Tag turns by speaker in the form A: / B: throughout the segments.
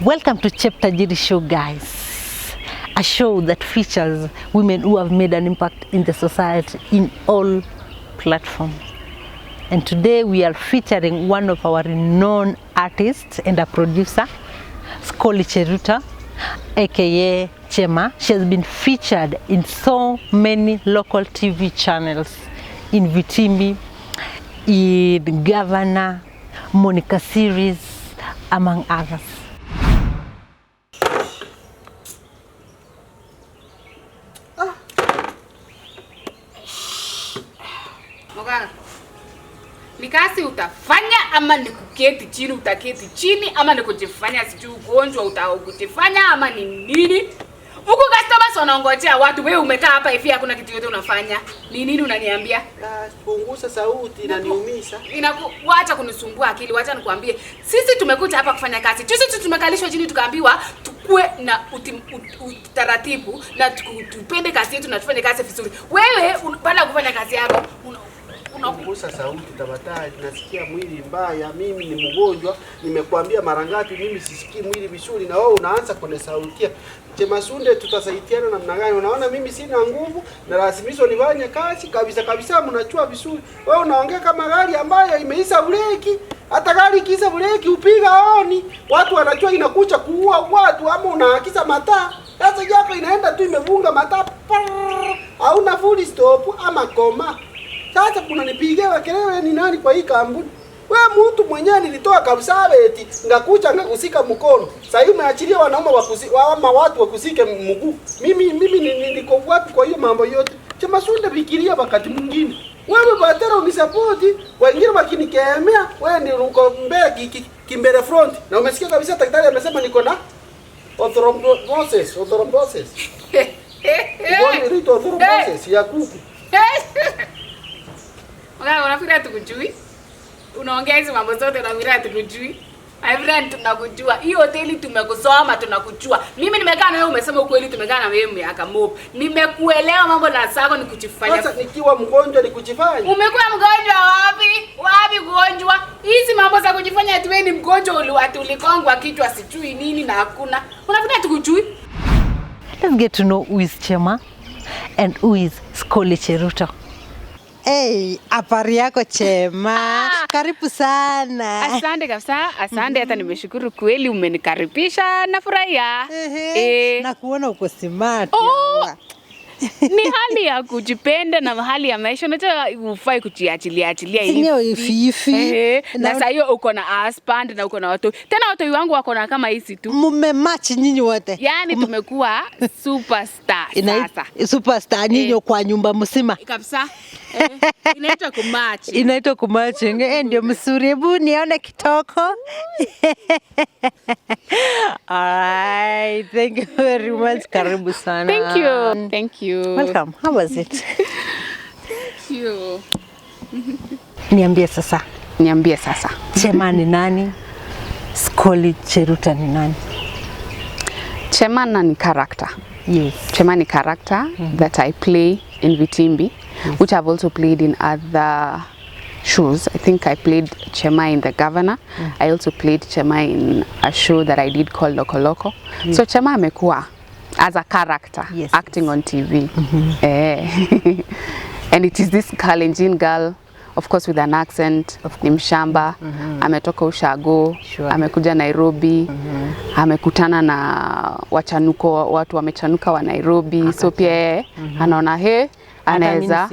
A: Welcome to Chapter Jiri Show, guys. A show that features women who have made an impact in the society in all platforms. And today we are featuring one of our renowned artists and a producer, Scolly Jeruto AKA Chema. She has been featured in so many local TV channels, in Vitimbi, in Governor, Monica series, among others.
B: Ni kazi utafanya ama ni kuketi chini utaketi chini ama ni kujifanya sijui ugonjwa utakujifanya ama ni nini? Huko customers wanaongojea watu, wewe umekaa hapa hivi hakuna kitu yote unafanya. Ni nini unaniambia?
C: Punguza sauti inaniumiza.
B: Wacha kunisumbua akili, wacha nikwambie. Sisi tumekuja hapa kufanya kazi. Sisi tumekalishwa chini tukaambiwa tukue na utaratibu na tupende kazi yetu na tufanye kazi vizuri. Wewe baada ya kufanya kazi yako
C: unapunguza sauti tafadhali, nasikia mwili mbaya, mimi ni mgonjwa, nimekuambia mara ngapi mimi sisikii mwili vizuri na wewe unaanza kunisautia. Chemasunde, tutasaidiana namna gani? Unaona mimi sina nguvu na lazimishwa nifanye kazi kabisa, mnachua vizuri. Wewe unaongea kama gari ambayo imeisha breki. Hata gari ikiisha breki upiga honi, watu wanajua inakuja kuua watu, ama unaakiza mataa. Sasa yako inaenda tu imevunga mataa. Hauna full stop ama koma. Sasa kuna nipigewa kelele ni nani kwa hii kampuni? Wewe mtu mwenyewe nilitoa kabisa eti ngakucha ngakusika mkono. Sasa hivi umeachilia wanaume ama watu wakusike mguu. Mimi niko wapi kwa hiyo mambo yote? Chemasunde fikiria wakati mwingine. Wewe batera unisupport, wengine wakinikemea, wewe ndio uko mbele kimbele front. Na umesikia kabisa daktari amesema niko na orthodontoses. Wewe ni orthodontoses ya kuku.
B: Unafikiri tukujui? Unaongea hizo mambo zote na mira tukujui? Everyone tunakujua. Hii hoteli tumekusoma tunakujua. Mimi nimekaa na wewe umesema ukweli tumekaa na wewe miaka mob. Nimekuelewa mambo na sako ni kujifanya.
C: Sasa nikiwa mgonjwa ni kujifanya.
B: Umekuwa mgonjwa wapi? Wapi mgonjwa? Hizi mambo za kujifanya ati wewe ni mgonjwa ulikongwa kichwa sijui nini na hakuna. Unafikiri tukujui?
A: Let's get to know who is Chema and who is Scolly Jeruto. Hey, habari yako Chema? Karibu sana.
B: Asante kabisa, asante hata nimeshukuru kweli umenikaribisha na furahia.
A: Na kuona uko smart.
B: Ni hali ya kujipenda na hali ya maisha, unajua ufai kujiachilia
A: hivi.
B: Na sasa hiyo uko na husband na uko na watu. Tena watu wangu wako na kama hizi tu.
A: Mmematch nyinyi wote.
B: Yaani tumekuwa superstar sasa.
A: Superstar nyinyi kwa nyumba mzima.
B: Kabisa. Inaitwa kumatch.
A: Inaitwa kumatch. Ndio msuri, hebu nione kitoko. Alright, thank you very much. Karibu sana.
B: Thank you.
A: Welcome. How was it?
B: Thank you.
A: Niambie sasa. Chema ni nani? Scolly Jeruto ni nani?
B: Chema ni character.
A: Yes.
B: Chema ni character that I play in Vitimbi, which I've also played in other shows. I think I played Chema in The Governor. I also played Chema in a show that I did called Loco Loco. So Chema amekuwa as a character, acting on TV. And it is this Kalenjin girl, of course with an accent, ni mshamba, ametoka Ushago, amekuja Nairobi, amekutana na watu wamechanuka wa Nairobi, so pia anaona anaweza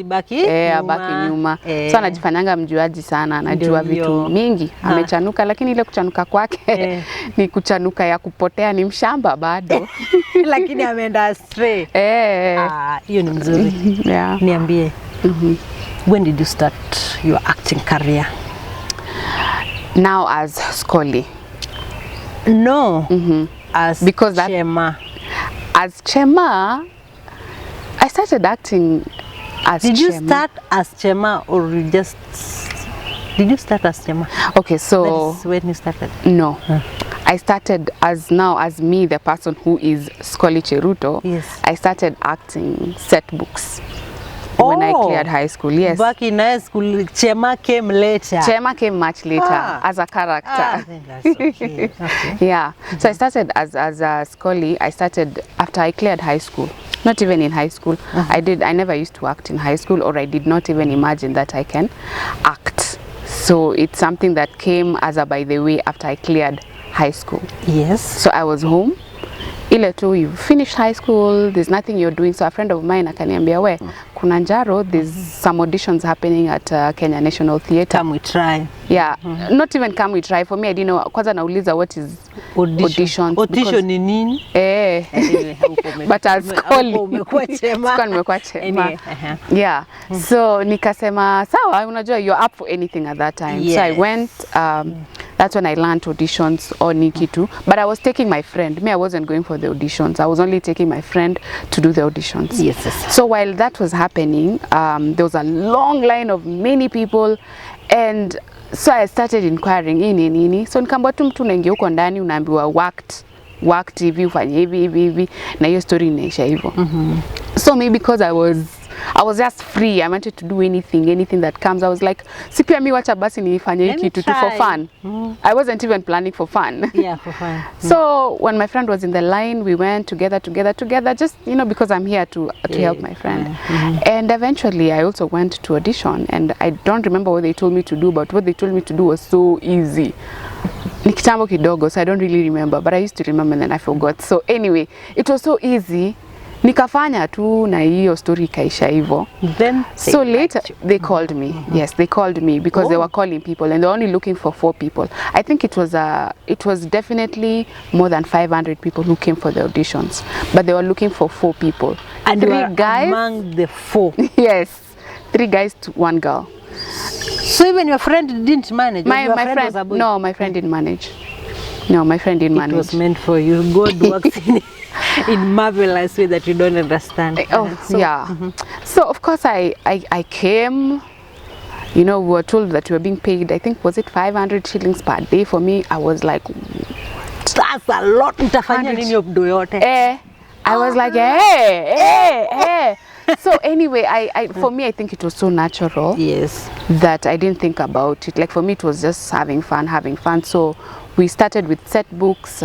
B: abaki nyuma. So anajifanyanga mjuaji sana, anajua vitu mingi, amechanuka, lakini ile kuchanuka kwake ni kuchanuka ya kupotea, ni mshamba bado.
A: Lakini ameenda astray. Hiyo ni mzuri. Niambie. When did you start your acting career?
B: Now as Scolly.
A: No. As
B: because
A: Chema.
B: As Chema, I started acting as
A: Did you
B: Chema.
A: start as Chema or did you start as Chema?
B: Okay, so
A: that's when you started.
B: No. I started as me, the person who is Scolly Jeruto.
A: Yes.
B: I started acting set books. when I cleared high school. Yes.
A: Back in high school, Chema came later.
B: Chema came much later as a character.
A: That's okay. Okay.
B: Yeah. So I started as a Scolly. I started after I cleared high school. Not even in high school. I never used to act in high school, or I did not even imagine that I can act. So it's something that came as a by the way after I cleared high school.
A: Yes.
B: So I was home. Ile tu you finished high school, there's nothing you're doing. So a friend of mine akaniambia, we kuna Njaro, there's some auditions happening at Kenya National Theatre.
A: Come we try.
B: Yeah, not even come we try. For me, I didn't know. Kwanza nauliza what is auditions.
A: Audition ni nini?
B: But as Scolly, nimekuwa Chema. Yeah. So nikasema sawa, unajua you're up for anything at that time. Yes. So I went. That's when I learned auditions or Nikitu. But I was taking my friend. Me, I wasn't going for the auditions. I was only taking my friend to do the auditions.
A: Yes.
B: So while that was happening, there was a long line of many people, and so I started inquiring nini. So nikaambiwa tu mtu unaingia huko ndani unaambiwa worked hivi ufanye hivi na hiyo story inaisha hivyo. So maybe because I was just free. I wanted to do anything that comes. I was like, sipia mi wacha basi nifanye hiki kitu for fun. I wasn't even planning for fun.
A: Yeah, for fun.
B: So when my friend was in the line, we went together, just, you know, because I'm here to help my friend. And eventually I also went to audition, and I don't remember what they told me to do, but what they told me to do was so easy. Ni kitambo kidogo, so I don't really remember, but I used to remember and then I forgot. So anyway, it was so easy. Nikafanya tu na hiyo story ikaisha hivyo.
A: Then
B: so later they called me. Yes, they called me because they were calling people, and they were only looking for 4 people. I think it was definitely more than 500 people who came for the auditions, but they were looking for 4 people.
A: And
B: 3 guys
A: among the 4.
B: Yes, 3 guys to 1 girl.
A: So even your friend didn't manage?
B: My friend, no, my friend didn't manage. No, my friend didn't manage.
A: It was meant for you. God works in marvelous way that you don't understand.
B: So of course I came. You know, we were told that we were being paid, I think, was it 500 shillings per day? For me, I was like,
A: that's a lot.
B: I was like, hey. So anyway, for me, I think it was so natural.
A: Yes.
B: That I didn't think about it. Like for me, it was just having fun. So we started with set books.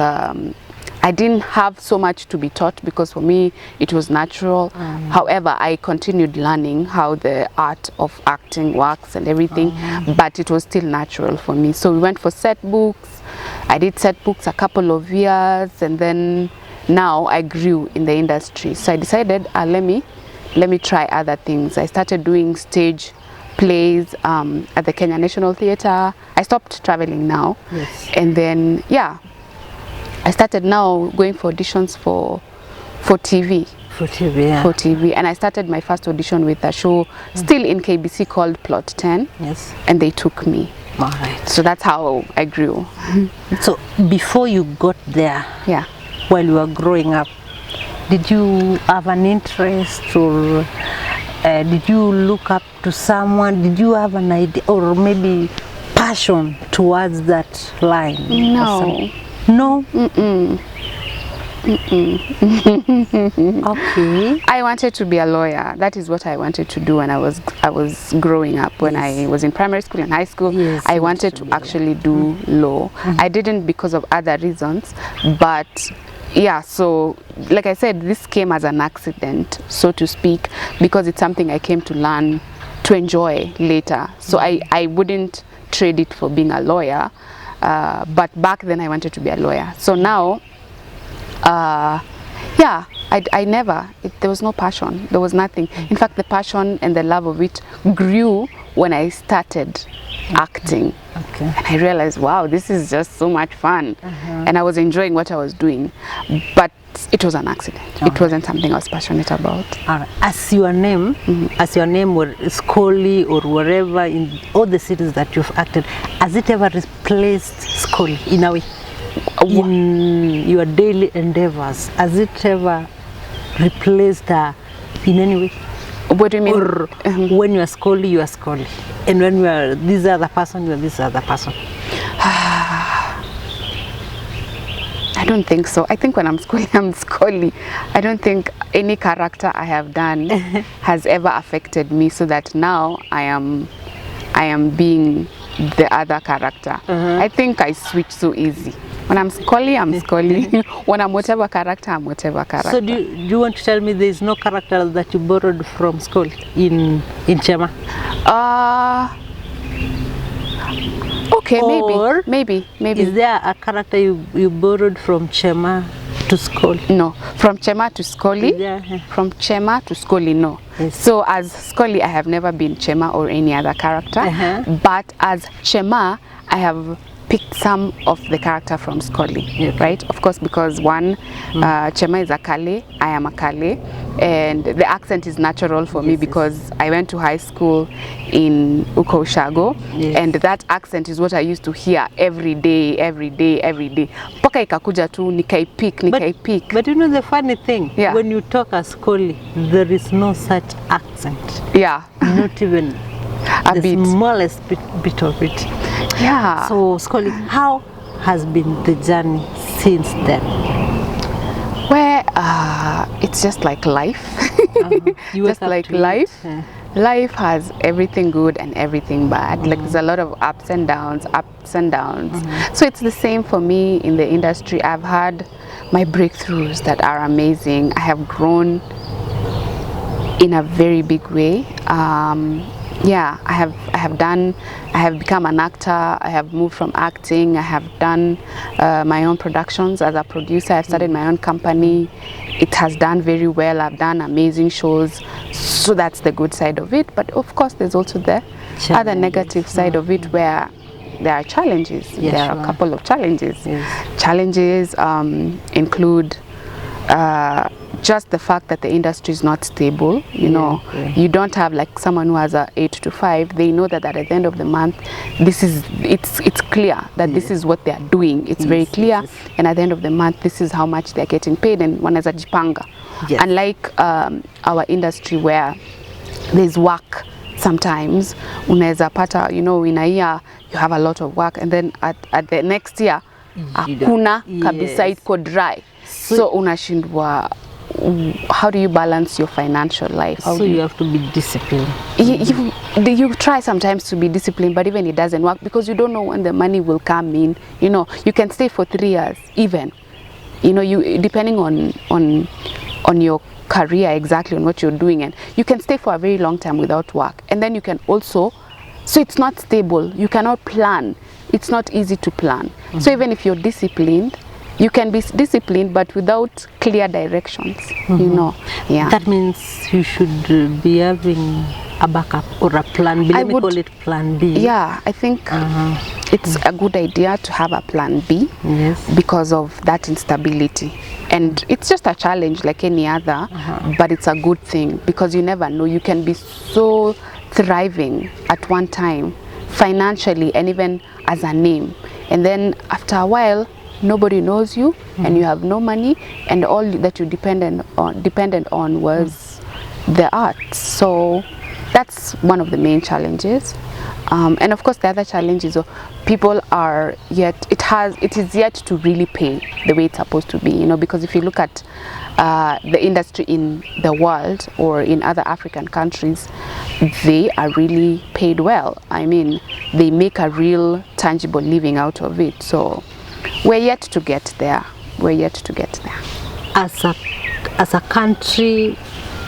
B: I didn't have so much to be taught because for me it was natural. However, I continued learning how the art of acting works and everything, but it was still natural for me. So we went for set books. I did set books a couple of years, and then now I grew in the industry. So I decided, let me try other things. I started doing stage plays at the Kenya National Theatre. I stopped traveling now.
A: Yes.
B: And then I started now going for auditions for TV.
A: For TV, yeah.
B: For TV. And I started my first audition with a show still in KBC called Plot 10.
A: Yes.
B: And they took me.
A: All right.
B: So that's how I grew.
A: So before you got there, while you were growing up, did you have an interest, or did you look up to someone? Did you have an idea or maybe passion towards that line?
B: No.
A: No? Okay.
B: I wanted to be a lawyer. That is what I wanted to do when I was growing up. When I was in primary school and high school, I wanted to actually do law. I didn't because of other reasons, but yeah, so like I said, this came as an accident, so to speak, because it's something I came to learn to enjoy later. So I wouldn't trade it for being a lawyer. But back then I wanted to be a lawyer. So now, there was no passion. There was nothing. In fact, the passion and the love of it grew when I started acting.
A: Okay.
B: And I realized, wow, this is just so much fun. And I was enjoying what I was doing. But it was an accident. It wasn't something I was passionate about.
A: All right. As your name were Scolly or wherever in all the cities that you've acted, has it ever replaced Scolly in a way? In your daily endeavors, has it ever replaced her in any way?
B: What do you mean?
A: Or when you are Scolly, you are Scolly, and when you are this other person, you are this other person.
B: I don't think so. I think when I'm Scolly, I'm Scolly. I don't think any character I have done has ever affected me so that now I am being the other character. I think I switch so easy. When I'm Scolly, I'm Scolly. When I'm whatever character, I'm whatever character.
A: So do you want to tell me there is no character that you borrowed from Scolly in Chema?
B: Okay,
A: Or
B: maybe.
A: Is there a character you borrowed from Chema to Scolly?
B: No, from Chema to Scolly.
A: Yeah.
B: From Chema to Scolly, no.
A: Yes.
B: So as Scolly, I have never been Chema or any other character. But as Chema, I have picked some of the character from Scolly, right? Of course, because one, Chema is a Kale, I am a Kale, and the accent is natural for me because I went to high school in Ushago, and that accent is what I used to hear every day. Paka ikakuja tu nikaipik.
A: But you know the funny thing, when you talk as Scolly, there is no such accent.
B: Yeah.
A: Not even the smallest bit of it.
B: Yeah.
A: So Scolly, how has been the journey since then?
B: Where it's just like life. Just like life. Life has everything good and everything bad. Like there's a lot of ups and downs. So it's the same for me in the industry. I've had my breakthroughs that are amazing. I have grown in a very big way. Yeah, I have become an actor. I have moved from acting. I have done my own productions as a producer. I've started my own company. It has done very well. I've done amazing shows. So that's the good side of it. But of course, there's also the other negative side of it where there are challenges. There are a couple of challenges. Challenges include just the fact that the industry is not stable. You know, you don't have like someone who has a 8 to 5. They know that at the end of the month, it's clear that this is what they are doing. It's very clear, and at the end of the month, this is how much they're getting paid, and wanaweza jipanga. Unlike our industry where there's work. Sometimes unaweza pata, you know, in a year you have a lot of work, and then at the next year hakuna kabisa, iko dry. So unashindwa, how do you balance your financial life?
A: So you have to be disciplined.
B: You try sometimes to be disciplined, but even it doesn't work because you don't know when the money will come in. You know, you can stay for 3 years even. You know, you depending on your career, exactly on what you're doing, and you can stay for a very long time without work, and then you can also, so it's not stable. You cannot plan. It's not easy to plan. So even if you're disciplined, you can be disciplined, but without clear directions, you know.
A: That means you should be having a backup or a plan B. Let me call it plan B.
B: Yeah, I think it's a good idea to have a plan B because of that instability. And it's just a challenge like any other, but it's a good thing because you never know. You can be so thriving at one time, financially and even as a name. And then after a while, nobody knows you and you have no money, and all that you dependent on was the arts. So that's one of the main challenges. And of course the other challenge is people are it is yet to really pay the way it's supposed to be, you know, because if you look at the industry in the world or in other African countries, they are really paid well. I mean, they make a real tangible living out of it. So we're yet to get there.
A: As a country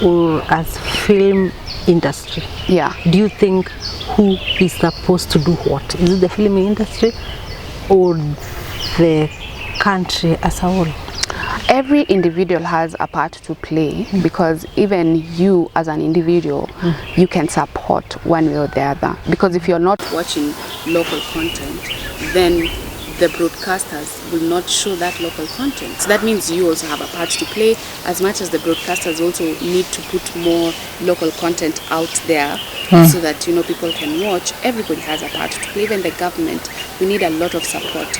A: or as film industry, do you think who is supposed to do what? Is it the film industry or the country as a whole?
B: Every individual has a part to play because even you as an individual, you can support one way or the other. Because if you're not watching local content, then the broadcasters will not show that local content. So that means you also have a part to play, as much as the broadcasters also need to put more local content out there so that, you know, people can watch. Everybody has a part to play. Even the government, we need a lot of support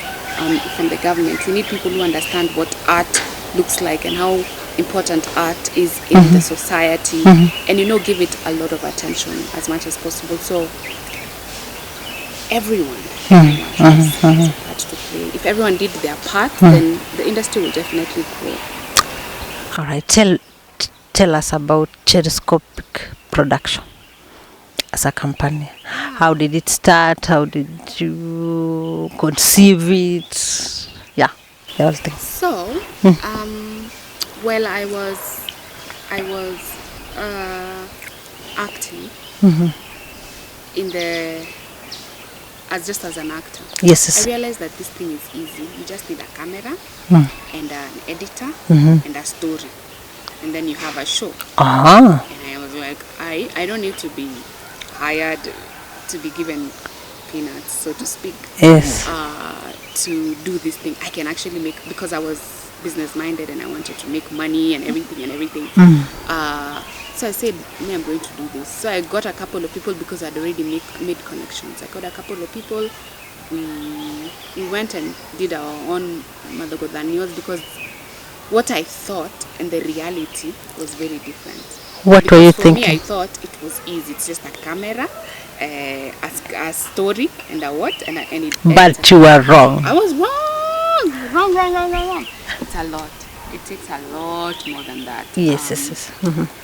B: from the government. We need people who understand what art looks like and how important art is in the society, and, you know, give it a lot of attention as much as possible. So everyone has a part to play. If everyone did their part, then the industry will definitely grow.
A: All right, tell us about Cheruscopic Production as a company. How did it start? How did you conceive it? Yeah, the whole thing.
B: So, well, I was acting in the as an actor.
A: Yes.
B: I realized that this thing is easy. You just need a camera and an editor and a story, and then you have a show. And I was like, I don't need to be hired to be given peanuts, so to speak.
A: Yes.
B: To do this thing, I can actually make, because I was business minded and I wanted to make money and everything. So I said, I'm going to do this. So I got a couple of people because I'd already made connections. I got a couple of people. We went and did our own Madagodanios, because what I thought and the reality was very different.
A: What were you thinking?
B: For me, I thought it was easy. It's just a camera, a story, and a what, and it.
A: But you were wrong.
B: I was wrong. It's a lot. It takes a lot more than that.
A: Yes.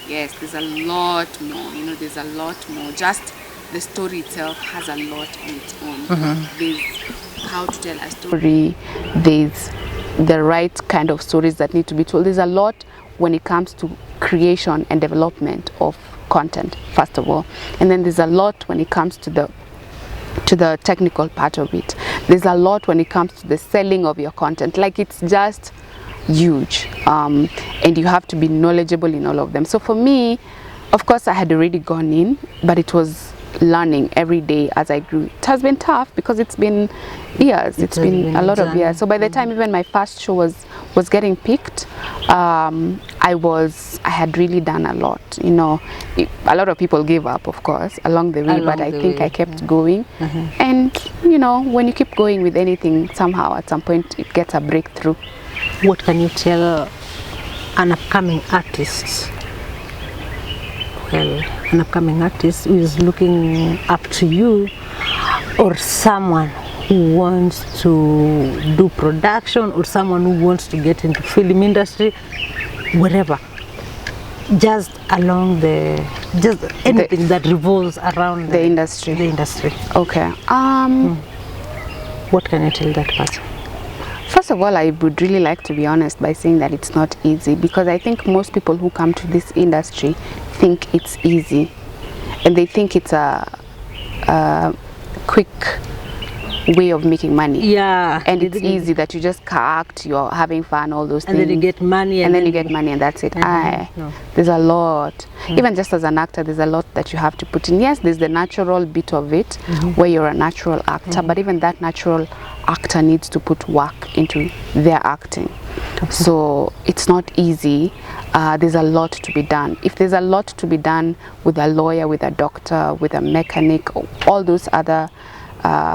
B: Yes, there's a lot more. There's a lot more. Just the story itself has a lot on its own. There's how to tell a story. There's the right kind of stories that need to be told. There's a lot when it comes to creation and development of content, first of all. And then there's a lot when it comes to the technical part of it. There's a lot when it comes to the selling of your content. Like, it's just huge, and you have to be knowledgeable in all of them. So for me, of course, I had already gone in, but it was learning every day as I grew. It has been tough because it's been years. It's been a lot of years. So by the time even my first show was getting picked, I had really done a lot. A lot of people gave up, of course, along the way, but I think I kept going. And when you keep going with anything, somehow at some point it gets a breakthrough.
A: What can you tell an upcoming artist? Well, an upcoming artist who is looking up to you, or someone who wants to do production, or someone who wants to get into film industry, whatever. Just anything that revolves around
B: the industry.
A: The industry.
B: Okay.
A: What can you tell that person?
B: First of all, I would really like to be honest by saying that it's not easy, because I think most people who come to this industry think it's easy, and they think it's a quick way of making money.
A: Yeah.
B: And it's easy that you just act, you're having fun, all those things.
A: And then you get money.
B: And then you get money, and that's it. No. There's a lot. Even just as an actor, there's a lot that you have to put in. Yes, there's the natural bit of it, where you're a natural actor, but even that natural actor needs to put work into their acting. So it's not easy. There's a lot to be done. If there's a lot to be done with a lawyer, with a doctor, with a mechanic, all those other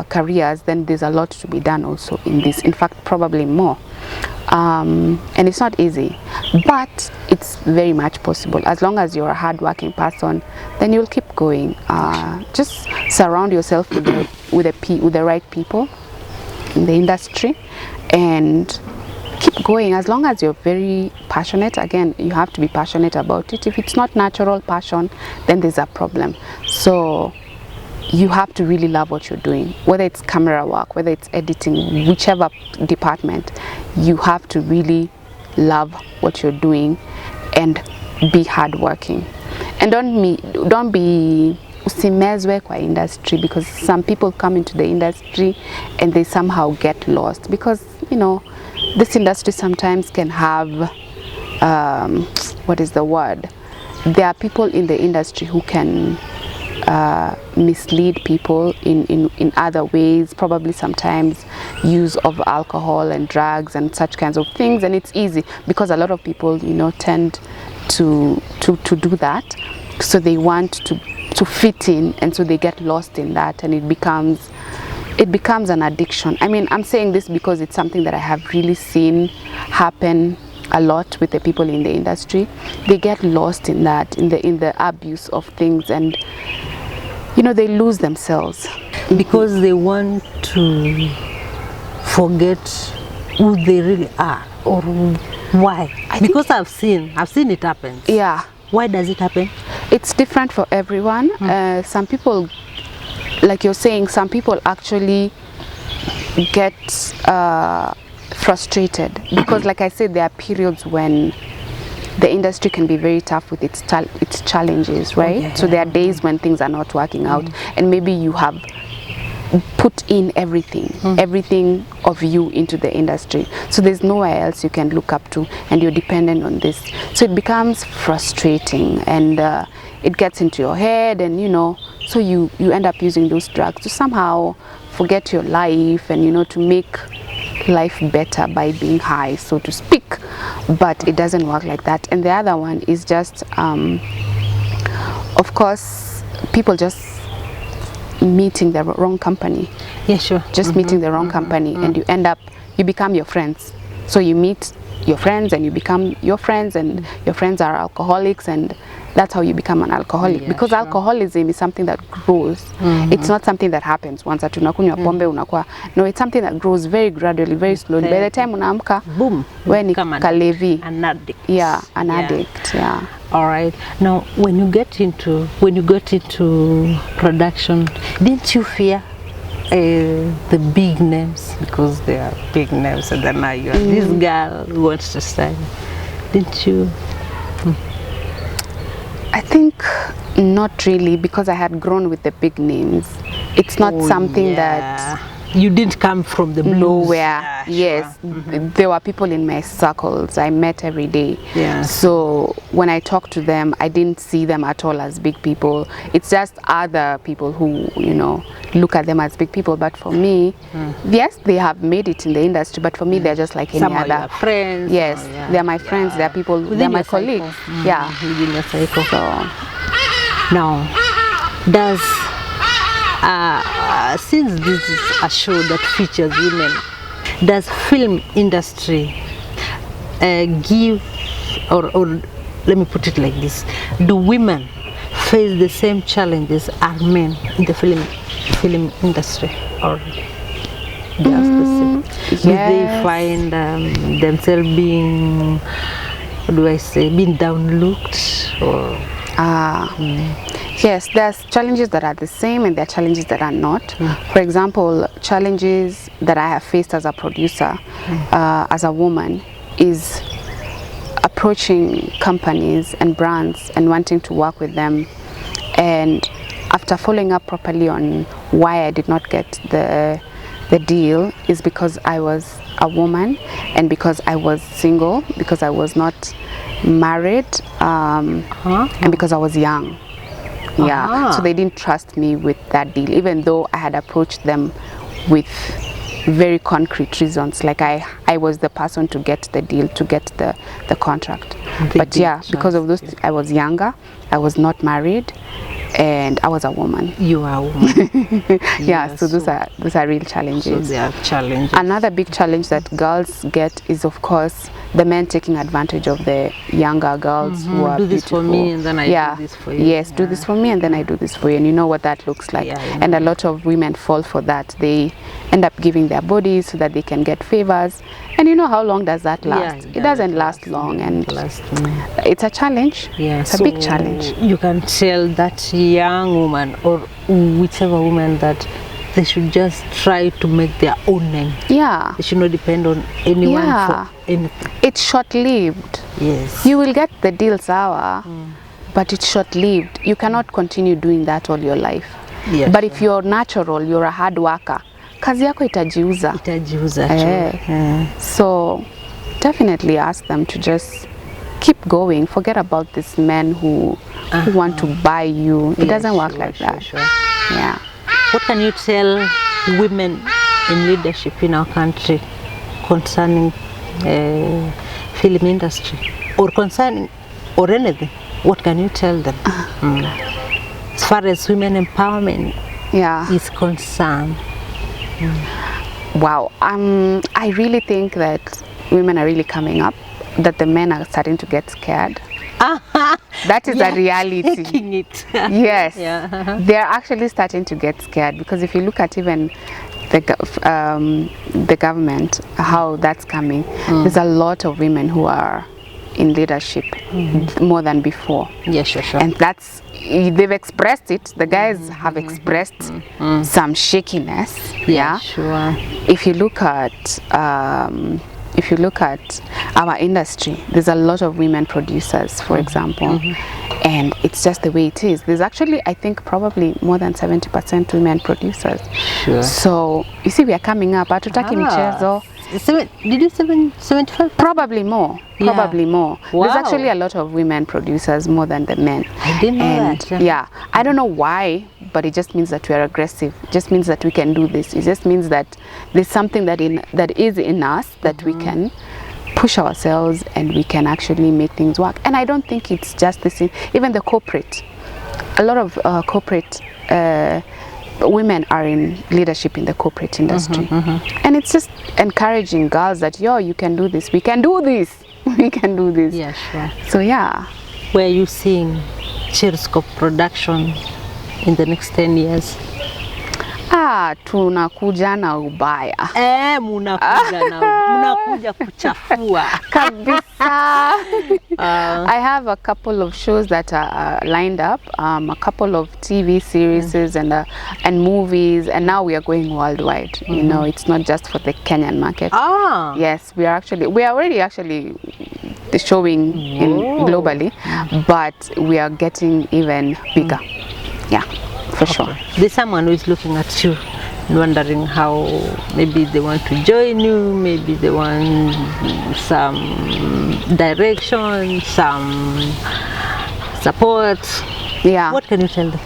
B: careers, then there's a lot to be done also in this. In fact, probably more. And it's not easy, but it's very much possible. As long as you're a hard-working person, then you'll keep going. Just surround yourself with the right people in the industry, and keep going. As long as you're very passionate, again, you have to be passionate about it. If it's not natural passion, then there's a problem. So you have to really love what you're doing, whether it's camera work, whether it's editing, whichever department. You have to really love what you're doing and be hardworking. And don't be usimezwe kwa industry, because some people come into the industry and they somehow get lost, because this industry sometimes can have what is the word? There are people in the industry who can mislead people in other ways, probably sometimes use of alcohol and drugs and such kinds of things. And it's easy because a lot of people tend to do that, so they want to fit in, and so they get lost in that, and it becomes an addiction. I mean, I'm saying this because it's something that I have really seen happen a lot with the people in the industry. They get lost in that, in the abuse of things, and they lose themselves
A: because they want to forget who they really are, or why? Because I've seen it happen.
B: Yeah.
A: Why does it happen?
B: It's different for everyone. Some people, like you're saying, some people actually get frustrated because, like I said, there are periods when the industry can be very tough with its challenges, right?
A: Yeah.
B: So there are days when things are not working out, and maybe you have put in everything of you into the industry, so there's nowhere else you can look up to, and you're dependent on this. So it becomes frustrating, and it gets into your head, and so you end up using those drugs to somehow forget your life, and to make life better by being high, so to speak. But it doesn't work like that. And the other one is just of course, people just meeting the wrong company.
A: Yeah, sure.
B: Just meeting the wrong company, and you become your friends. So you meet your friends, and you become your friends, and your friends are alcoholics, and that's how you become an alcoholic.
A: Yeah,
B: because
A: sure.
B: alcoholism is something that grows. It's not something that happens once tunakunywa pombe unakuwa. No, it's something that grows very gradually, very slowly. By the time unaamka,
A: boom,
B: when
A: become
B: kalevi,
A: an addict.
B: yeah, an addict. Yeah.
A: All right. Now, when you got into production, didn't you fear the big names, because they are big names, and then now you are this girl who wants to style? Didn't you?
B: I think not really, because I had grown with the big names. It's not something that
A: you didn't come from the blues.
B: Nowhere. Yes, there were people in my circles I met every day.
A: Yeah.
B: So when I talked to them, I didn't see them at all as big people. It's just other people who look at them as big people. But for me, yes, they have made it in the industry. But for me, they're just like any other.
A: Your friends.
B: Yes, they're my friends. They're people. They're my colleagues. Yeah.
A: Within your cycle.
B: So
A: now, does since this is a show that features women, does film industry give, or let me put it like this, do women face the same challenges as men in the film industry, or just the same?
B: Yes.
A: Do they find themselves being, what do I say, being downlooked, or?
B: Yes, there's challenges that are the same, and there are challenges that are not. For example, challenges that I have faced as a producer, as a woman, is approaching companies and brands and wanting to work with them, and after following up properly on why I did not get the deal, is because I was a woman, and because I was single, because I was not married, and because I was young. Yeah, so they didn't trust me with that deal, even though I had approached them with very concrete reasons, like I was the person to get the deal, to get the contract. But yeah, because of those, I was younger, I was not married, and I was a woman.
A: You are a woman.
B: Yeah, so those are real challenges.
A: So they are challenges.
B: Another big challenge that girls get is, of course, the men taking advantage of the younger girls who are
A: do this
B: beautiful.
A: for me, and then I do this for you.
B: Yes, do this for me, and then I do this for you, and you know what that looks like. And a lot of women fall for that. They end up giving their bodies so that they can get favors, and you know how long does that last? It doesn't last long, and it's a challenge.
A: Yeah,
B: it's a big challenge.
A: You can tell that young woman, or whichever woman, that they should just try to make their own name. Yeah. They should not depend on anyone for anything.
B: It's short-lived.
A: Yes.
B: You will get the deal sour, but it's short-lived. You cannot continue doing that all your life.
A: Yes,
B: but if you're natural, you're a hard worker, kazi yako itajiuza.
A: Itajiuza.
B: So definitely ask them to just keep going. Forget about these men who want to buy you. It doesn't work like that. Yeah.
A: What can you tell women in leadership in our country concerning film industry, or concerning, or anything? What can you tell them as far as women empowerment is concerned?
B: Wow, I really think that women are really coming up, that the men are starting to get scared. That is a reality. Yes, they're actually starting to get scared, because if you look at even the government, how that's coming. There's a lot of women who are in leadership more than before.
A: Yeah, sure.
B: And that's, they've expressed it. The guys have expressed some shakiness. Yeah,
A: sure.
B: If you look at our industry, there's a lot of women producers, for example, and it's just the way it is. There's actually, I think, probably more than 70% women producers.
A: Sure.
B: So you see, we are coming up. Hatutaki michezo.
A: Did you 75?
B: Probably more.
A: Yeah.
B: Probably more.
A: Wow.
B: There's actually a lot of women producers more than the men.
A: I didn't know
B: And
A: that.
B: yeah, I don't know why, but it just means that we are aggressive. It just means that we can do this. It just means that there's something that is in us that we can push ourselves and we can actually make things work. And I don't think it's just this. Even the corporate, a lot of corporate women are in leadership in the corporate industry, and it's just encouraging girls that, yo, you can do this, we can do this, we can do this.
A: Yeah, sure.
B: So yeah.
A: Where are you seeing Cheruscopic Production in the next 10 years?
B: Tunakuja na ubaya.
A: Munakuja kuchafua.
B: Kabisa. I have a couple of shows that are lined up, a couple of TV series and movies, and now we are going worldwide. You know, it's not just for the Kenyan market. Yes, we are already actually showing globally, but we are getting even bigger. Yeah, for sure.
A: There's someone who is looking at you and wondering how maybe they want to join you, maybe they want some direction, some support.
B: Yeah.
A: What can you tell them?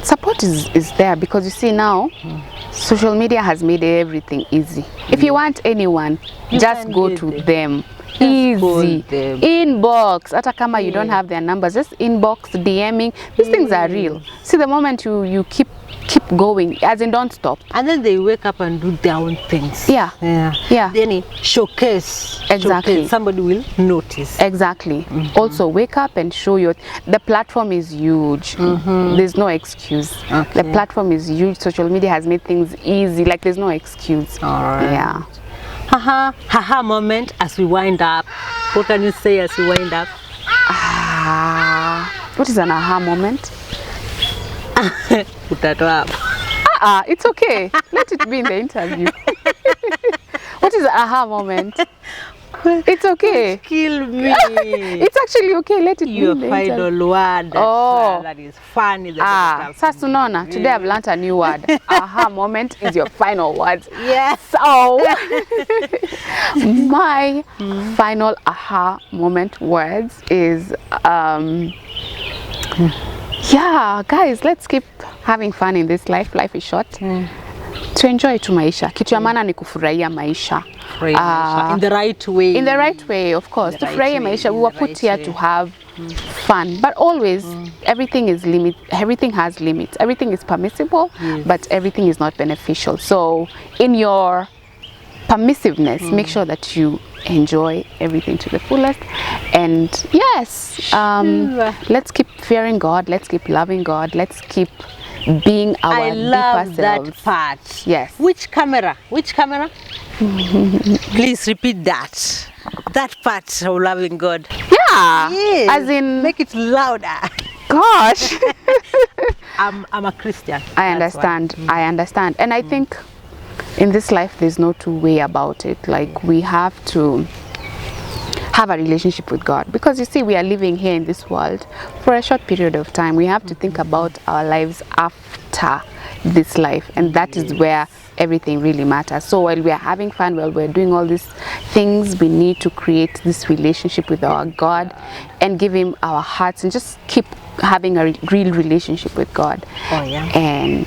B: Support is there, because you see now, social media has made everything easy. If you want anyone, just go to them. Easy. Inbox. Hata kama you don't have their numbers, just inbox, DMing. These things are real. See, the moment you keep going, as in don't stop.
A: And then they wake up and do their own things.
B: Yeah.
A: Then showcase.
B: Exactly.
A: Showcase. Somebody will notice.
B: Exactly. Also wake up and show the platform is huge. There's no excuse. The platform is huge. Social media has made things easy. Like, there's no excuse.
A: All right.
B: Yeah.
A: Haha moment as we wind up. What can you say as we wind up?
B: What is an aha moment?
A: Put that up.
B: It's okay. Let it be in the interview. What is an aha moment? It's okay.
A: Kill me.
B: It's actually okay. Let it be
A: Your
B: in the
A: final
B: interview.
A: word. That is funny.
B: Sasa unaona, today I've learned a new word. Aha moment is your final word.
A: Yes.
B: So my final aha moment words is yeah, guys, let's keep having fun in this life. Life is short. To enjoy tu maisha. Kitu ya maana ni kufurahia maisha.
A: In the right way.
B: In the right way, of course. To furahia maisha, we were put here to have fun, but always everything has limits. Everything is permissible, but everything is not beneficial. So in your permissiveness, make sure that you enjoy everything to the fullest. And yes, let's keep fearing God, let's keep loving God, let's keep being our deeper selves.
A: That part.
B: Yes.
A: Which camera? Please repeat that. That part of loving God.
B: Yeah.
A: Yes.
B: As in,
A: make it louder.
B: Gosh.
A: I'm a Christian.
B: I understand. I understand. And I think in this life there's no two way about it. Like, we have to have a relationship with God, because you see, we are living here in this world for a short period of time. We have to think about our lives after this life, and that is where everything really matters. So while we are having fun, while we're doing all these things, we need to create this relationship with our God and give him our hearts, and just keep having a real relationship with God. And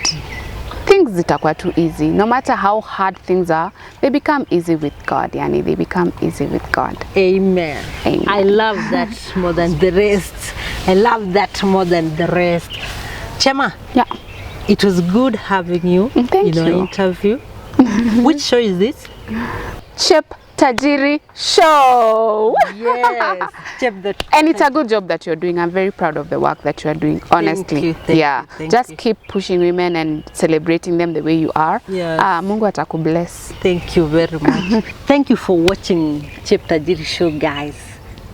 B: things zitakuwa too easy. No matter how hard things are, they become easy with God. Yani, they become easy with God.
A: Amen.
B: Amen.
A: I love that more than the rest. I love that more than the rest. Chema.
B: Yeah.
A: It was good having you
B: Thank
A: in our
B: you.
A: interview. Which show is this?
B: Tajiri Show.
A: Yes.
B: And it's a good job that you're doing. I'm very proud of the work that you are doing, honestly.
A: Thank
B: Just
A: you.
B: keep pushing women and celebrating them the way you are.
A: Yes.
B: Mungu atakubless.
A: Thank you very much. Thank you for watching Tajiri Show, guys.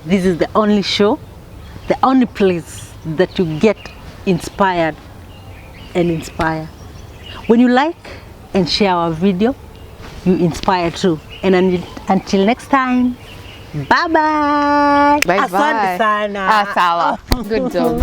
A: This is the only show, the only place that you get inspired and inspire. When you like and share our video, you inspire too. And until next time, bye-bye.
B: Bye-bye.
A: Asante sana.
B: Sawa. Good job.